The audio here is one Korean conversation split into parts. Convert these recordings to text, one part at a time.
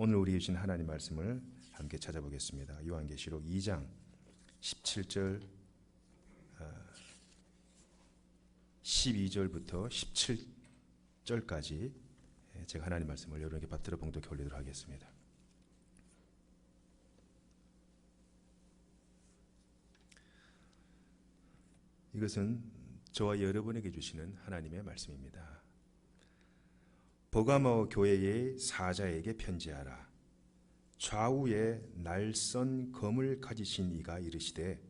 오늘 우리에게 주신 하나님 말씀을 함께 찾아보겠습니다. 요한계시록 2장 17절 12절부터 17절까지 제가 하나님 말씀을 여러분에게 받들어 봉독해 올리도록 하겠습니다. 이것은 저와 여러분에게 주시는 하나님의 말씀입니다. 버가모 교회의 사자에게 편지하라. 좌우에 날선 검을 가지신 이가 이르시되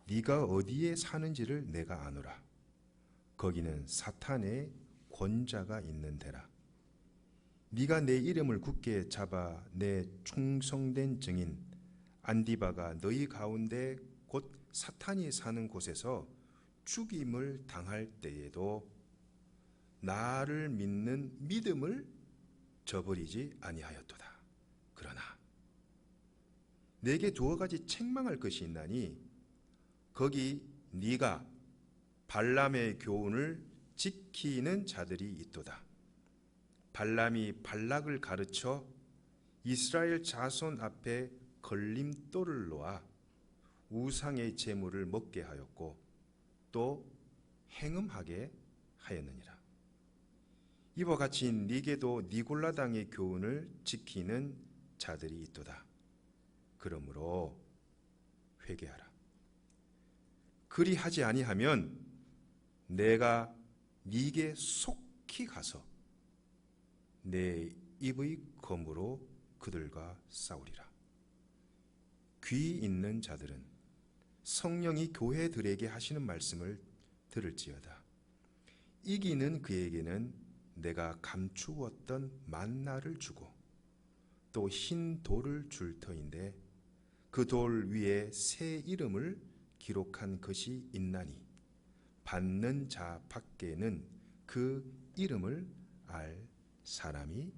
네가 어디에 사는지를 내가 아노라. 거기는 사탄의 권자가 있는 데라. 네가 내 이름을 굳게 잡아 내 충성된 증인 안디바가 너희 가운데 곧 사탄이 사는 곳에서 죽임을 당할 때에도 나를 믿는 믿음을 저버리지 아니하였도다. 그러나 내게 두어 가지 책망할 것이 있나니 거기 네가 발람의 교훈을 지키는 자들이 있도다. 발람이 발락을 가르쳐 이스라엘 자손 앞에 걸림돌을 놓아 우상의 제물을 먹게 하였고 또 행음하게 하였느니라. 이와 같이 네게도 니골라당의 교훈을 지키는 자들이 있도다. 그러므로 회개하라. 그리하지 아니하면 내가 네게 속히 가서 내 입의 검으로 그들과 싸우리라. 귀 있는 자들은 성령이 교회들에게 하시는 말씀을 들을지어다. 이기는 그에게는 내가 감추었던 만나를 주고 또 흰 돌을 줄 터인데 그 돌 위에 새 이름을 기록한 것이 있나니 받는 자 밖에는 그 이름을 알 사람이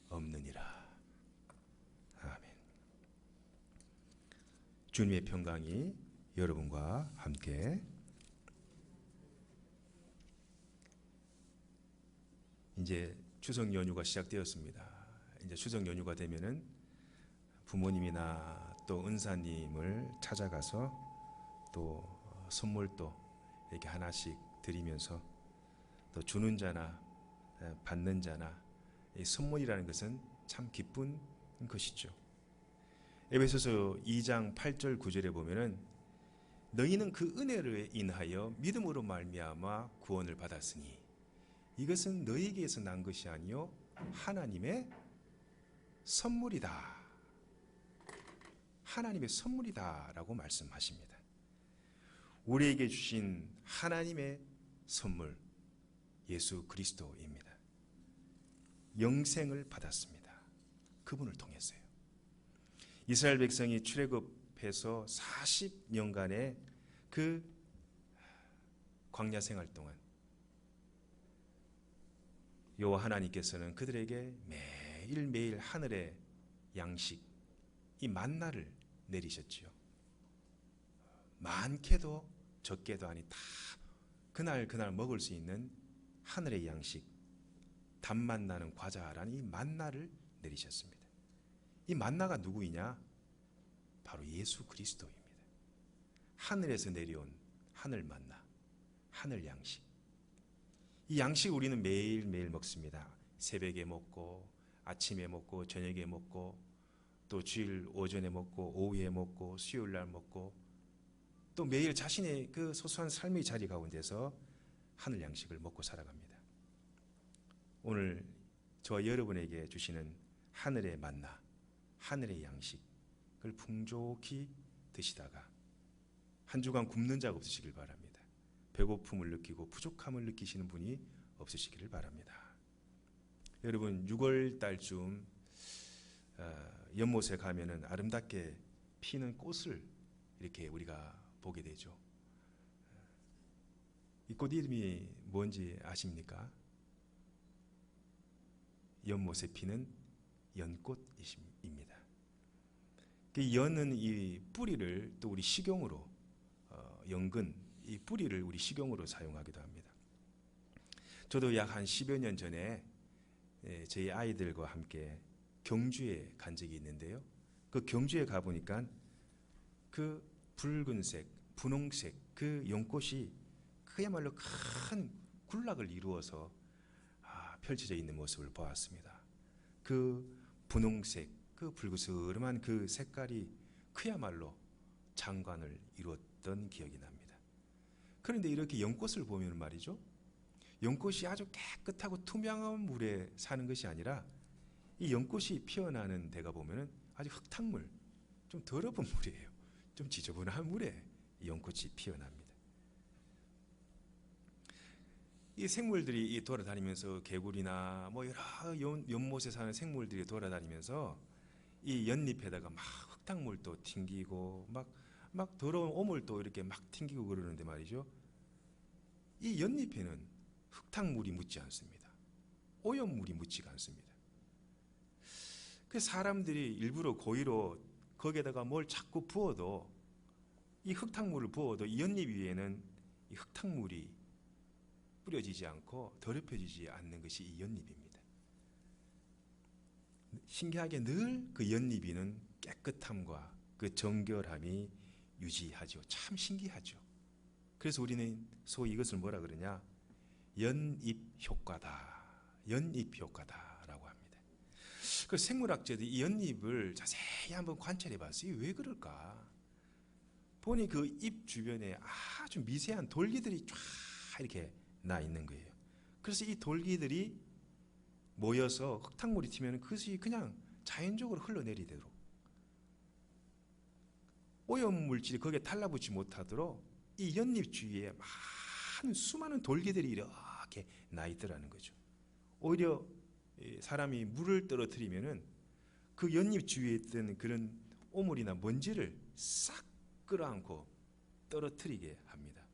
없느니라. 아멘. 주님의 평강이 여러분과 함께. 이제 추석 연휴가 시작되었습니다. 이제 추석 연휴가 되면은 부모님이나 또 은사님을 찾아가서 또 선물도 이렇게 하나씩 드리면서 또 주는 자나 받는 자나 이 선물이라는 것은 참 기쁜 것이죠. 에베소서 2장 8절 9절에 보면은 너희는 그 은혜를 인하여 믿음으로 말미암아 구원을 받았으니 이것은 너희에게서 난 것이 아니요 하나님의 선물이다. 하나님의 선물이다라고 말씀하십니다. 우리에게 주신 하나님의 선물 예수 그리스도입니다. 영생을 받았습니다. 그분을 통해서요. 이스라엘 백성이 출애굽해서 40년간의 그 광야 생활 동안 여호와 하나님께서는 그들에게 매일매일 하늘의 양식, 이 만나를 내리셨지요. 많게도 적게도 아니 다 그날 먹을 수 있는 하늘의 양식, 단맛 나는 과자라는 이 만나를 내리셨습니다. 이 만나가 누구이냐? 바로 예수 그리스도입니다. 하늘에서 내려온 하늘 만나, 하늘 양식. 이 양식 우리는 매일매일 먹습니다. 새벽에 먹고 아침에 먹고 저녁에 먹고 또 주일 오전에 먹고 오후에 먹고 수요일 날 먹고 또 매일 자신의 그 소소한 삶의 자리 가운데서 하늘 양식을 먹고 살아갑니다. 오늘 저와 여러분에게 주시는 하늘의 만나, 하늘의 양식을 풍족히 드시다가 한 주간 굶는 자가 없으시길 바랍니다. 배고픔을 느끼고 부족함을 느끼시는 분이 없으시기를 바랍니다. 여러분 6월 달쯤 연못에 가면은 아름답게 피는 꽃을 이렇게 우리가 보게 되죠. 이 꽃 이름이 뭔지 아십니까? 연못에 피는 연꽃입니다. 그 연은 이 뿌리를 또 우리 식용으로 연근 이 뿌리를 우리 식용으로 사용하기도 합니다. 저도 약 한 10여 년 전에 저희 아이들과 함께 경주에 간 적이 있는데요. 그 경주에 가보니까 그 붉은색, 분홍색 그 연꽃이 그야말로 큰 군락을 이루어서 펼쳐져 있는 모습을 보았습니다. 그 분홍색, 그 붉으스름한 그 색깔이 그야말로 장관을 이루었던 기억이 납니다. 그런데 이렇게 연꽃을 보면 말이죠, 연꽃이 아주 깨끗하고 투명한 물에 사는 것이 아니라 이 연꽃이 피어나는 데가 보면은 아주 흙탕물, 좀 더러운 물이에요. 좀 지저분한 물에 연꽃이 피어납니다. 이 생물들이 돌아다니면서 개구리나 뭐 여러 연못에 사는 생물들이 돌아다니면서 이 연잎에다가 막 흙탕물도 튕기고 막 더러운 오물도 이렇게 막 튕기고 그러는데 말이죠, 이 연잎에는 흙탕물이 묻지 않습니다. 오염물이 묻지가 않습니다. 그 사람들이 일부러 고의로 거기에다가 뭘 자꾸 부어도, 이 흙탕물을 부어도 이 연잎 위에는 이 흙탕물이 뿌려지지 않고 더럽혀지지 않는 것이 이 연잎입니다. 신기하게 늘 그 연잎 위는 깨끗함과 그 정결함이 유지하죠. 참 신기하죠. 그래서 우리는 소위 이것을 뭐라 그러냐, 연잎 효과다, 연잎 효과다라고 합니다. 그 생물학자들이 이 연잎을 자세히 한번 관찰해 봤어요. 왜 그럴까? 보니 그 잎 주변에 아주 미세한 돌기들이 쫙 이렇게 나 있는 거예요. 그래서 이 돌기들이 모여서 흙탕물이 튀면 그것이 그냥 자연적으로 흘러내리도록, 오염물질이 거기에 달라붙지 못하도록 이 연잎 주위에 많은 수많은 돌기들이 이렇게 나 있더라는 거죠. 오히려 사람이 물을 떨어뜨리면은 그 연잎 주위에 있던 그런 오물이나 먼지를 싹 끌어안고 떨어뜨리게 합니다.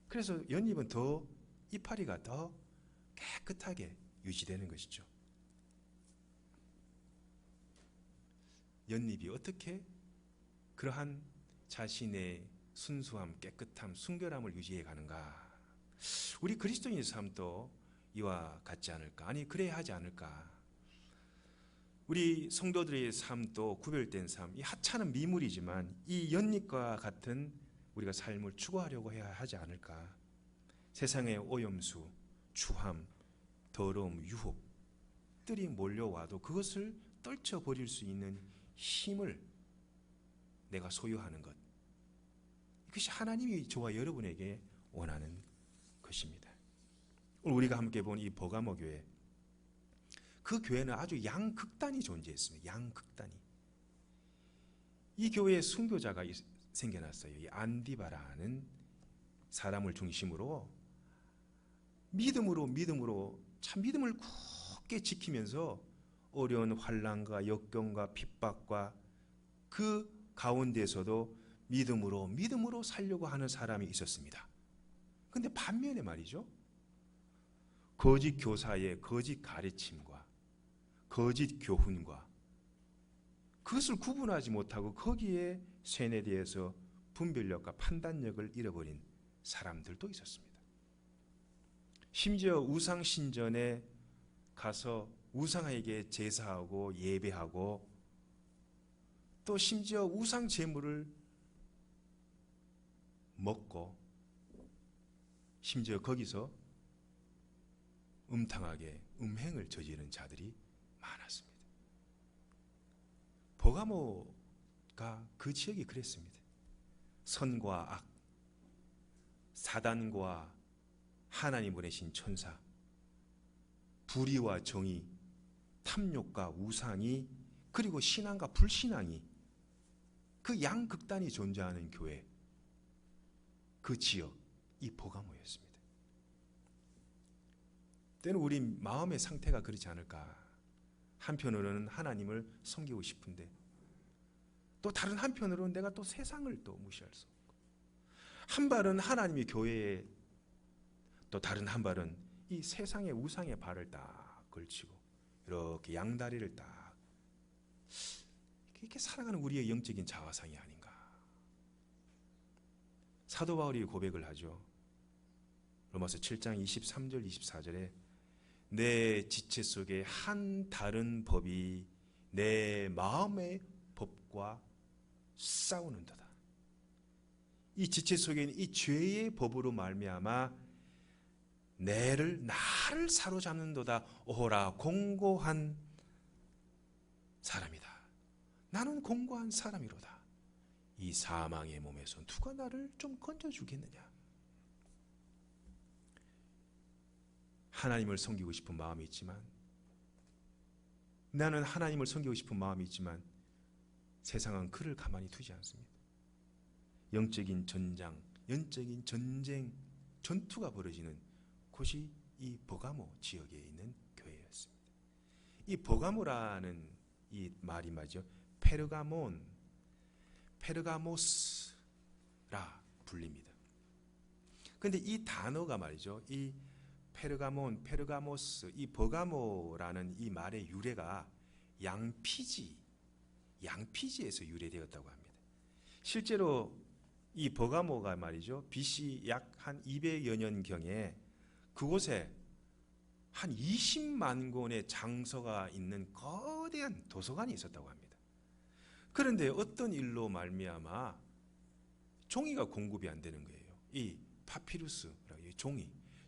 그래서 연잎은 더, 이파리가 더 깨끗하게 유지되는 것이죠. 연잎이 어떻게 그러한 자신의 순수함, 깨끗함, 순결함을 유지해 가는가? 우리 그리스도인의 삶도 이와 같지 않을까? 아니, 그래야 하지 않을까? 우리 성도들의 삶도 구별된 삶, 이 하찮은 미물이지만 이 연잎과 같은 우리가 삶을 추구하려고 해야 하지 않을까? 세상의 오염수, 추함, 더러움, 유혹들이 몰려와도 그것을 떨쳐버릴 수 있는 힘을 내가 소유하는 것, 이것이 하나님이 저와 여러분에게 원하는 것입니다. 오늘 우리가 함께 본 이 버가모 교회, 그 교회는 아주 양극단이 존재했습니다. 양극단이. 이 교회에 순교자가 생겨났어요. 이 안디바라는 사람을 중심으로 믿음으로 참 믿음을 굳게 지키면서 어려운 환난과 역경과 핍박과 그 가운데서도 믿음으로 살려고 하는 사람이 있었습니다. 그런데 반면에 말이죠, 거짓 교사의 거짓 가르침과 거짓 교훈과 그것을 구분하지 못하고 거기에 세뇌되어서 분별력과 판단력을 잃어버린 사람들도 있었습니다. 심지어 우상신전에 가서 우상에게 제사하고 예배하고 또 심지어 우상 제물을 먹고 심지어 거기서 음탕하게 음행을 저지르는 자들이 많았습니다. 버가모가 그 지역이 그랬습니다. 선과 악, 사단과 하나님 보내신 천사, 불의와 정의, 탐욕과 우상이, 그리고 신앙과 불신앙이, 그 양극단이 존재하는 교회, 그 지역, 이 버가모였습니다. 때는 우리 마음의 상태가 그렇지 않을까? 한편으로는 하나님을 섬기고 싶은데 또 다른 한편으로는 내가 또 세상을 또 무시할 수 없고, 한 발은 하나님의 교회에, 또 다른 한 발은 이 세상의 우상의 발을 딱 걸치고 이렇게 양다리를 딱, 이렇게 살아가는 우리의 영적인 자화상이 아닌가. 사도 바울이 고백을 하죠. 로마서 7장 23절 24절에 내 지체 속에 한 다른 법이 내 마음의 법과 싸우는도다. 이 지체 속에 있는 이 죄의 법으로 말미암아 나를 사로잡는도다. 오호라 공고한 사람이다. 나는 공고한 사람이로다. 이 사망의 몸에서 누가 나를 좀 건져주겠느냐. 하나님을 섬기고 싶은 마음이 있지만, 나는 하나님을 섬기고 싶은 마음이 있지만 세상은 그를 가만히 두지 않습니다. 영적인 전장, 영적인 전쟁, 전투가 벌어지는 곳이 이 버가모 지역에 있는 교회였습니다. 이 버가모라는 이 말이 말이죠. 페르가모스라 불립니다. 그런데 이 단어가 말이죠. 이 페르가모스, 이 버가모라는 이 말의 유래가 양피지에서 유래되었다고 합니다. 실제로 이 버가모가 말이죠. BC 약 한 200여 년경에 그곳에 한 20만 권의 장서가 있는 거대한 도서관이 있었다고 합니다. 그런데 어떤 일로 말미암아 종이가 공급이 안 되는 거예요. 이 파피루스라고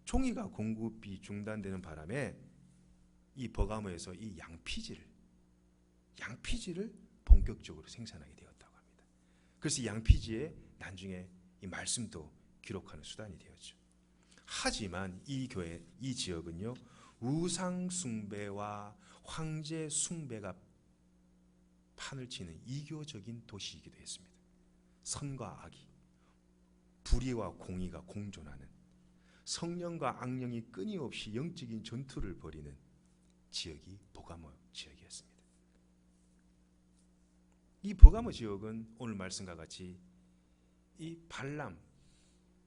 종이가 공급이 중단되는 바람에 이 버가모에서 이 양피지를 본격적으로 생산하게 되었다고 합니다. 그래서 양피지에 나중에 이 말씀도 기록하는 수단이 되었죠. 하지만 이 교회, 이 지역은요, 우상 숭배와 황제 숭배가 판을 치는 이교적인 도시이기도 했습니다. 선과 악이, 불의와 공의가 공존하는, 성령과 악령이 끊임없이 영적인 전투를 벌이는 지역이 버가모 지역이었습니다. 이 버가모 지역은 오늘 말씀과 같이 이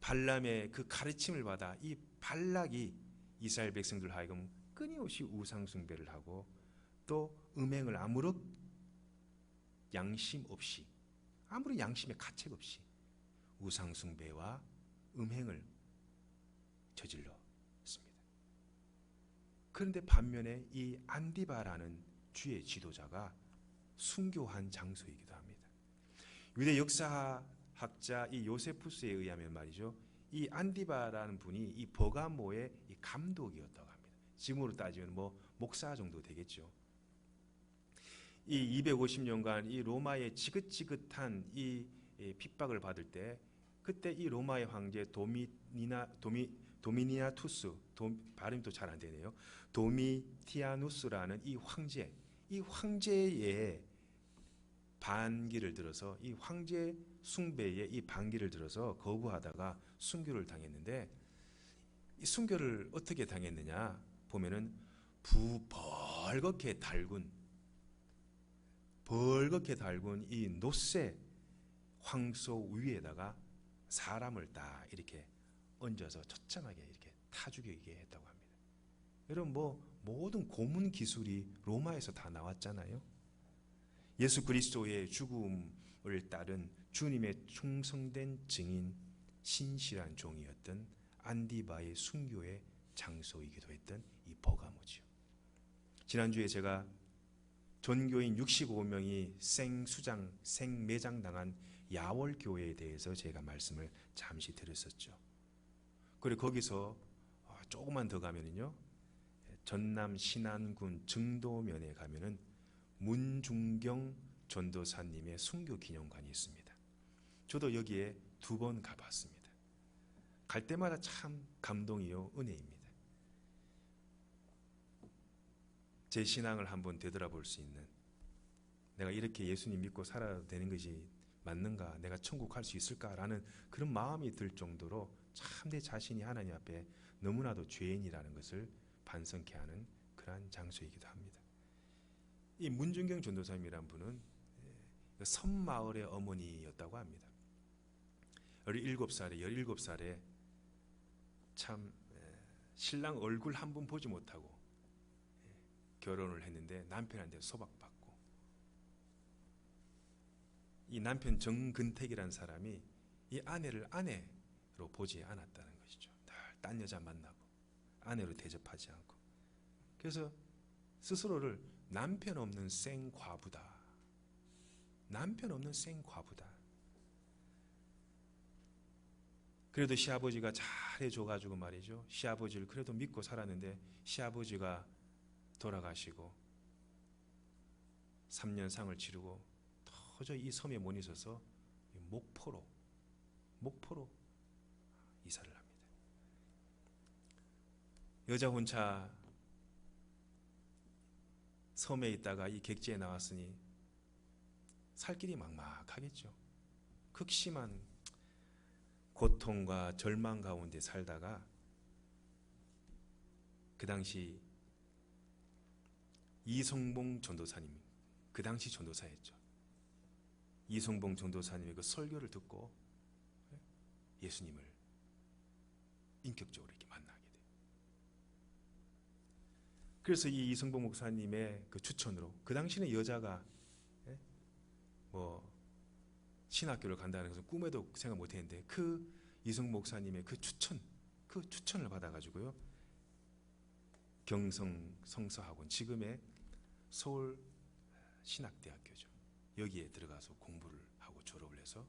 발람의 그 가르침을 받아 이 발락이 이스라엘 백성들 하여금 끊임없이 우상 숭배를 하고 또 음행을 아무런 양심 없이, 아무런 양심의 가책 없이 우상 숭배와 음행을 저질렀습니다. 그런데 반면에 이 안디바라는 주의 지도자가 순교한 장소이기도 합니다. 유대 역사학자 이 요세푸스에 의하면 말이죠, 이 안디바라는 분이 이 버가모의 이 감독이었다고 합니다. 지금으로 따지면 목사 정도 되겠죠. 이 250년간 이 로마의 지긋지긋한 이 핍박을 받을 때, 그때 이 로마의 황제 도미니아투스, 발음이 또 잘 안 되네요. 도미티아누스라는 이 황제의 반기를 들어서, 이 황제 숭배의 이 반기를 들어서 거부하다가 순교를 당했는데, 이 순교를 어떻게 당했느냐 보면은 벌겋게 달군 이 노새 황소 위에다가 사람을 딱 이렇게 얹어서 처참하게 이렇게 타 죽이게 했다고 합니다. 여러분, 모든 고문 기술이 로마에서 다 나왔잖아요. 예수 그리스도의 죽음을 따른 주님의 충성된 증인, 신실한 종이었던 안디바의 순교의 장소이기도 했던 이 버가모지요. 지난주에 제가 전교인 65명이 생매장당한 야월교회에 대해서 제가 말씀을 잠시 드렸었죠. 그리고 거기서 조금만 더 가면은요, 전남 신안군 증도면에 가면은 문중경 전도사님의 순교 기념관이 있습니다. 저도 여기에 2번 가봤습니다. 갈 때마다 참 감동이요, 은혜입니다. 제 신앙을 한번 되돌아볼 수 있는, 내가 이렇게 예수님 믿고 살아도 되는 것이 맞는가, 내가 천국 갈 수 있을까라는 그런 마음이 들 정도로 참 내 자신이 하나님 앞에 너무나도 죄인이라는 것을 반성케 하는 그러한 장소이기도 합니다. 이 문중경 전도사님이란 분은 섬마을의 어머니였다고 합니다. 17살에 참 신랑 얼굴 한 번 보지 못하고 결혼을 했는데 남편한테 소박받고, 이 남편 정근택이라는 사람이 이 아내를 아내로 보지 않았다는 것이죠. 늘 딴 여자 만나고 아내로 대접하지 않고, 그래서 스스로를 남편 없는 생과부다. 남편 없는 생과부다. 그래도 시아버지가 잘해줘가지고 말이죠. 시아버지를 그래도 믿고 살았는데 시아버지가 돌아가시고 3년 상을 치르고 도저히 이 섬에 못 있어서 목포로 이사를 합니다. 여자 혼자 섬에 있다가 이 객지에 나왔으니 살 길이 막막하겠죠. 극심한 고통과 절망 가운데 살다가 그 당시 이성봉 전도사님, 그 당시 전도사였죠. 이성봉 전도사님의 그 설교를 듣고 예수님을 인격적으로 이렇게 만나게 돼요. 그래서 이 이성봉 목사님의 그 추천으로, 그 당시는 여자가 뭐 신학교를 간다는 것은 꿈에도 생각 못했는데 그 이성봉 목사님의 그 추천을 받아가지고요, 경성 성서학원, 지금의 서울 신학대학교죠. 여기에 들어가서 공부를 하고 졸업을 해서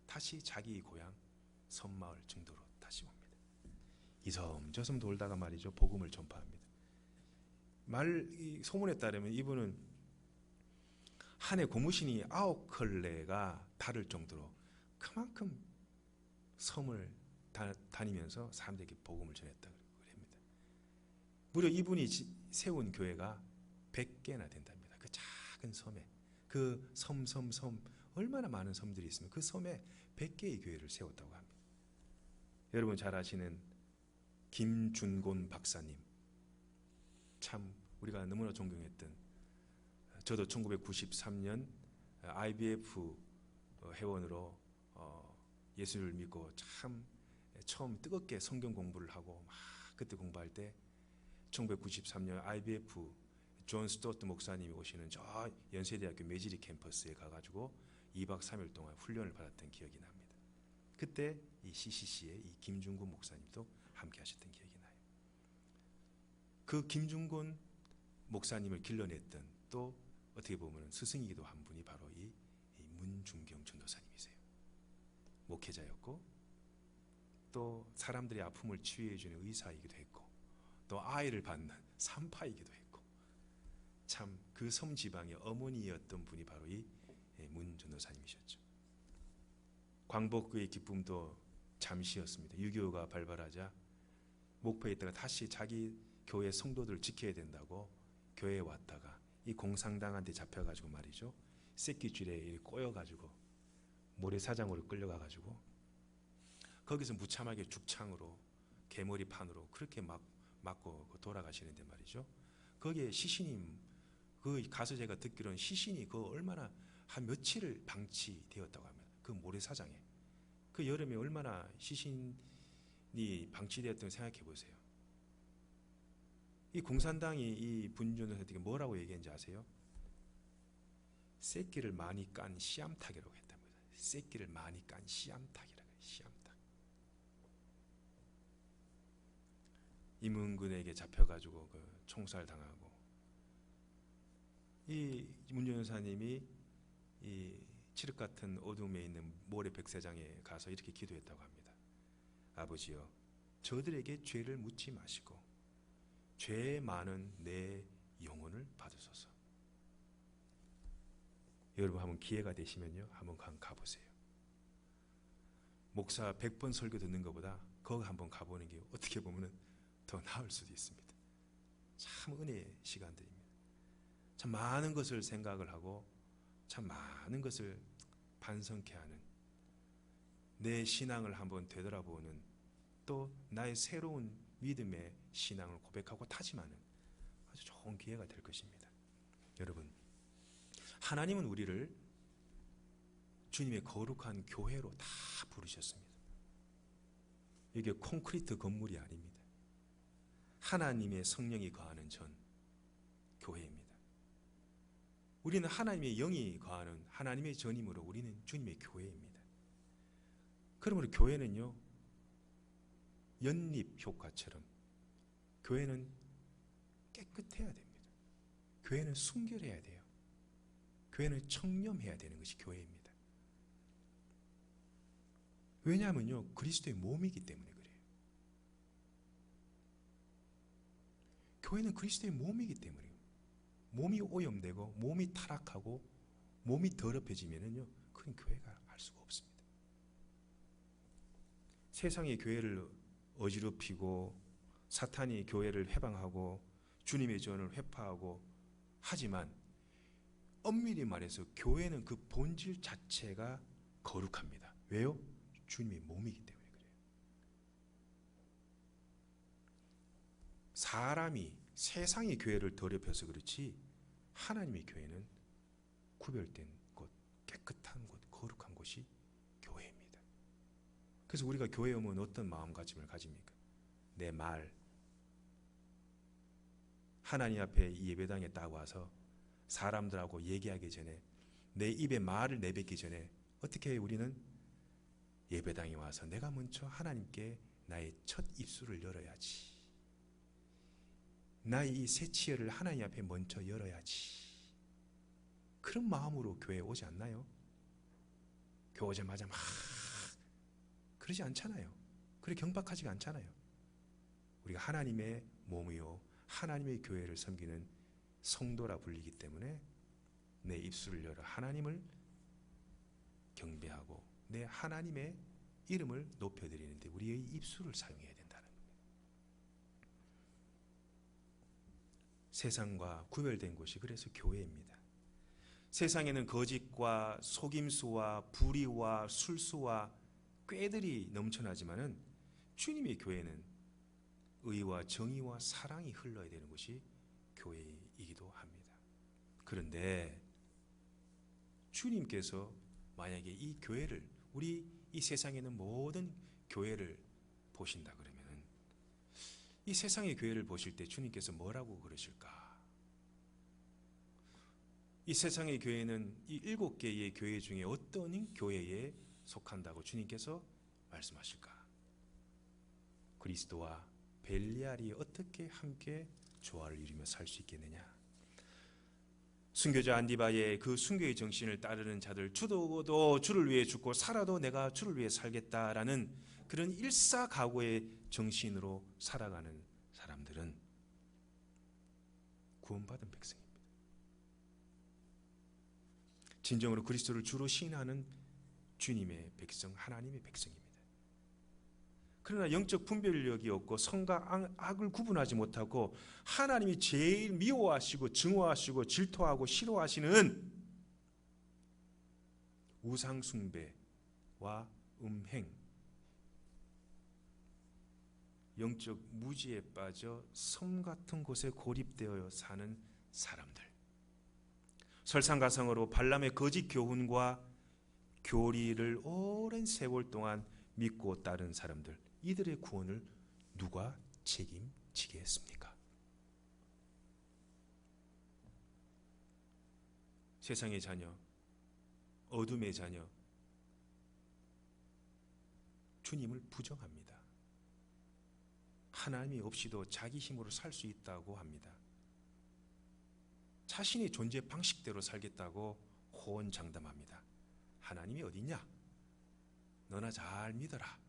다시 자기 고향 섬마을 증도로 다시 옵니다. 이 섬 저 섬 돌다가 말이죠, 복음을 전파합니다. 소문에 따르면 이분은 한 해 고무신이 9컬레가 다를 정도로 그만큼 섬을 다니면서 사람들에게 복음을 전했다고 합니다. 무려 이분이 세운 교회가 100개나 된답니다. 그 작은 섬에, 그 섬 얼마나 많은 섬들이 있으면 그 섬에 100개의 교회를 세웠다고 합니다. 여러분 잘 아시는 김준곤 박사님, 참 우리가 너무나 존경했던, 저도 1993년 IBF 회원으로 예수를 믿고 참 처음 뜨겁게 성경 공부를 하고 막 그때 공부할 때 1993년 IBF 존 스토트 목사님이 오시는 저 연세대학교 매지리 캠퍼스에 가가지고 2박 3일 동안 훈련을 받았던 기억이 납니다. 그때 이 CCC의 이 김준곤 목사님도 함께 하셨던 기억이 나요. 그 김준곤 목사님을 길러냈던, 또 어떻게 보면 스승이기도 한 분이 바로 이 문중경 전도사님이세요. 목회자였고 또 사람들의 아픔을 치유해주는 의사이기도 했고 또 아이를 받는 산파이기도 했고, 참 그 섬 지방의 어머니였던 분이 바로 이 문 전도사님이셨죠. 광복의 기쁨도 잠시였습니다. 6.25가 발발하자 목포에 있다가 다시 자기 교회 성도들을 지켜야 된다고 교회에 왔다가 이 공산당한테 잡혀가지고 말이죠, 새끼줄에 꼬여가지고 모래사장으로 끌려가가지고 거기서 무참하게 죽창으로 개머리판으로 그렇게 맞고 돌아가시는데 말이죠, 거기에 시신이, 그 가서 제가 듣기로는 시신이 그 얼마나 한 며칠을 방치되었다고 합니다. 그 모래사장에. 그 여름에 얼마나 시신이 방치되었던 생각해 보세요. 이 공산당이 이 분전도사에게 뭐라고 얘기했는지 아세요? 새끼를 많이 깐 씨암탉이라고 했답니다. 새끼를 많이 깐 씨암탉이라고 해요. 씨암탉. 임은근에게 잡혀가지고 그 총살 당하고, 이 문전도사님이 이 칠흑 같은 어둠에 있는 모래 백사장에 가서 이렇게 기도했다고 합니다. 아버지여, 저들에게 죄를 묻지 마시고 죄 많은 내 영혼을 받으소서. 여러분 한번 기회가 되시면요, 한번 가보세요. 목사 100번 설교 듣는 것보다 거기 한번 가보는 게 어떻게 보면 더 나을 수도 있습니다. 참 은혜의 시간들입니다. 참 많은 것을 생각을 하고 참 많은 것을 반성케 하는, 내 신앙을 한번 되돌아보는, 또 나의 새로운 믿음의 신앙을 고백하고 다짐하는 아주 좋은 기회가 될 것입니다. 여러분, 하나님은 우리를 주님의 거룩한 교회로 다 부르셨습니다. 이게 콘크리트 건물이 아닙니다. 하나님의 성령이 거하는 전 교회입니다. 우리는 하나님의 영이 거하는 하나님의 전임으로 우리는 주님의 교회입니다. 그러므로 교회는요, 연립 효과처럼 교회는 깨끗해야 됩니다. 교회는 순결해야 돼요. 교회는 청렴해야 되는 것이 교회입니다. 왜냐하면요, 그리스도의 몸이기 때문에 그래요. 교회는 그리스도의 몸이기 때문에요. 몸이 오염되고 몸이 타락하고 몸이 더럽혀지면은요, 그건 교회가 할 수가 없습니다. 세상이 교회를 어지럽히고 사탄이 교회를 해방하고 주님의 전을 회파하고 하지만 엄밀히 말해서 교회는 그 본질 자체가 거룩합니다. 왜요? 주님의 몸이기 때문에 그래요. 사람이 세상의 교회를 더럽혀서 그렇지 하나님의 교회는 구별된 곳, 깨끗한 곳, 거룩한 곳이 교회입니다. 그래서 우리가 교회에 오면 어떤 마음가짐을 가집니까? 내 말, 하나님 앞에 이 예배당에 딱 와서 사람들하고 얘기하기 전에 내 입에 말을 내뱉기 전에 어떻게 해요? 우리는 예배당에 와서 내가 먼저 하나님께 나의 첫 입술을 열어야지. 나의 이 새 치열을 하나님 앞에 먼저 열어야지. 그런 마음으로 교회에 오지 않나요? 교회 오자마자 막 그러지 않잖아요. 그렇게 경박하지가 않잖아요. 우리가 하나님의 몸이요 하나님의 교회를 섬기는 성도라 불리기 때문에 내 입술을 열어 하나님을 경배하고 내 하나님의 이름을 높여드리는데 우리의 입술을 사용해야 된다는 거예요. 세상과 구별된 곳이 그래서 교회입니다. 세상에는 거짓과 속임수와 불의와 술수와 꾀들이 넘쳐나지만은 주님의 교회는 의와 정의와 사랑이 흘러야 되는 것이 교회이기도 합니다. 그런데 주님께서 만약에 이 교회를 우리 이 세상에 있는 모든 교회를 보신다 그러면은 이 세상의 교회를 보실 때 주님께서 뭐라고 그러실까? 이 세상의 교회는 이 7개의 교회 중에 어떤 교회에 속한다고 주님께서 말씀하실까? 그리스도와 벨리알이 어떻게 함께 조화를 이루며 살 수 있겠느냐? 순교자 안디바의 그 순교의 정신을 따르는 자들, 죽어도 주를 위해 죽고 살아도 내가 주를 위해 살겠다라는 그런 일사각오의 정신으로 살아가는 사람들은 구원받은 백성입니다. 진정으로 그리스도를 주로 시인하는 주님의 백성, 하나님의 백성입니다. 그러나 영적 분별력이 없고 선과 악을 구분하지 못하고 하나님이 제일 미워하시고 증오하시고 질투하고 싫어하시는 우상숭배와 음행, 영적 무지에 빠져 섬 같은 곳에 고립되어 사는 사람들, 설상가상으로 발람의 거짓 교훈과 교리를 오랜 세월 동안 믿고 따른 사람들, 이들의 구원을 누가 책임지겠습니까? 세상의 자녀, 어둠의 자녀, 주님을 부정합니다. 하나님이 없이도 자기 힘으로 살 수 있다고 합니다. 자신의 존재 방식대로 살겠다고 호언장담합니다. 하나님이 어딨냐? 너나 잘 믿어라.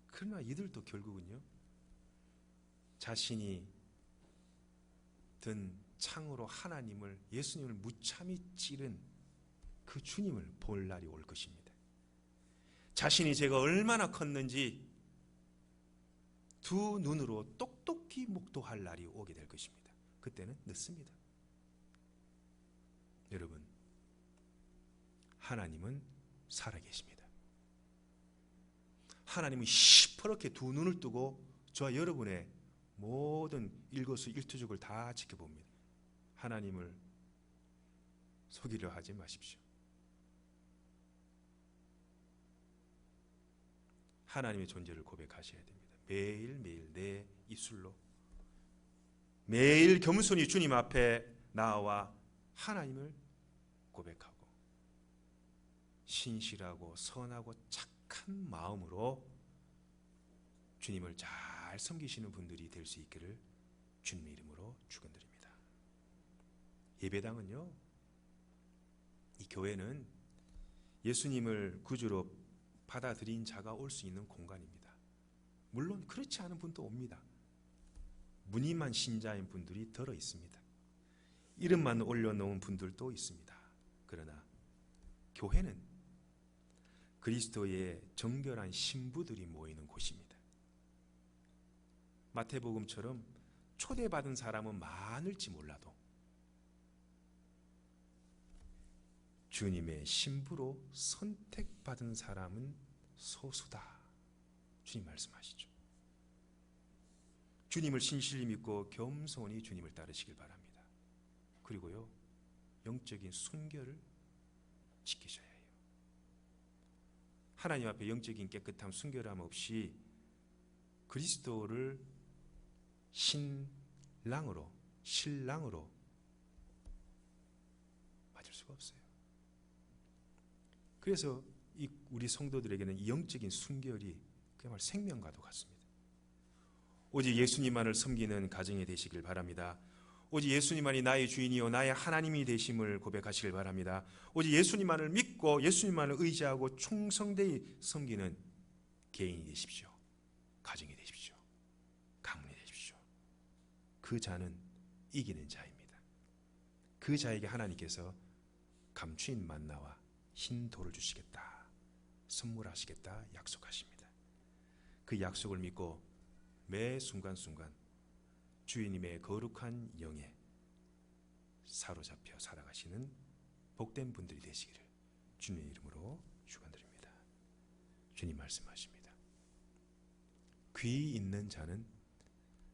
그러나 이들도 결국은요, 자신이 든 창으로 하나님을, 예수님을 무참히 찌른 그 주님을 볼 날이 올 것입니다. 자신이 죄가 얼마나 컸는지 두 눈으로 똑똑히 목도할 날이 오게 될 것입니다. 그때는 늦습니다. 여러분, 하나님은 살아계십니다. 하나님은 시퍼렇게 두 눈을 뜨고 저와 여러분의 모든 일거수일투족을 다 지켜봅니다. 하나님을 속이려 하지 마십시오. 하나님의 존재를 고백하셔야 됩니다. 매일매일 내 입술로 매일 겸손히 주님 앞에 나와 하나님을 고백하고 신실하고 선하고 착한 마음으로 주님을 잘 잘 섬기시는 분들이 될 수 있기를 주님의 이름으로 축원드립니다. 예배당은요, 이 교회는 예수님을 구주로 받아들인 자가 올 수 있는 공간입니다. 물론 그렇지 않은 분도 옵니다. 무늬만 신자인 분들이 들어 있습니다. 이름만 올려놓은 분들도 있습니다. 그러나 교회는 그리스도의 정결한 신부들이 모이는 곳입니다. 마태복음처럼 초대받은 사람은 많을지 몰라도 주님의 신부로 선택받은 사람은 소수다. 주님 말씀하시죠. 주님을 신실히 믿고 겸손히 주님을 따르시길 바랍니다. 그리고요, 영적인 순결을 지키셔야 해요. 하나님 앞에 영적인 깨끗함, 순결함 없이 그리스도를 신랑으로, 신랑으로 맞을 수가 없어요. 그래서 우리 성도들에게는 이 영적인 순결이 그야말로 생명과도 같습니다. 오직 예수님만을 섬기는 가정이 되시길 바랍니다. 오직 예수님만이 나의 주인이요 나의 하나님이 되심을 고백하시길 바랍니다. 오직 예수님만을 믿고 예수님만을 의지하고 충성되이 섬기는 개인이 되십시오. 가정이 되십시오. 가문이 되십시오. 그 자는 이기는 자입니다. 그 자에게 하나님께서 감추인 만나와 흰 돌을 주시겠다, 선물하시겠다 약속하십니다. 그 약속을 믿고 매 순간순간 주님의 거룩한 영에 사로잡혀 살아가시는 복된 분들이 되시기를 주님의 이름으로 축원드립니다. 주님 말씀하십니다. 귀 있는 자는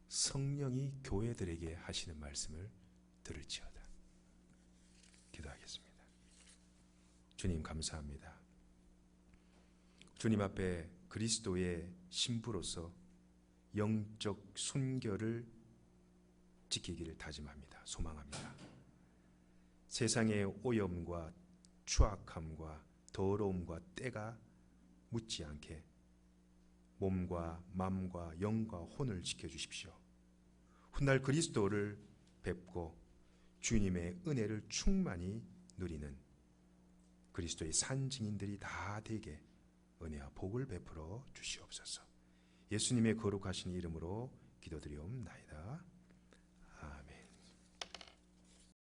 성령이 교회들에게 하시는 말씀을 들을지어다. 기도하겠습니다. 주님 감사합니다. 주님 앞에 그리스도의 신부로서 영적 순결을 지키기를 다짐합니다. 소망합니다. 세상의 오염과 추악함과 더러움과 때가 묻지 않게 몸과 마음과 영과 혼을 지켜주십시오. 훗날 그리스도를 뵙고 주님의 은혜를 충만히 누리는 그리스도의 산 증인들이 다 되게 은혜와 복을 베풀어 주시옵소서. 예수님의 거룩하신 이름으로 기도드리옵나이다.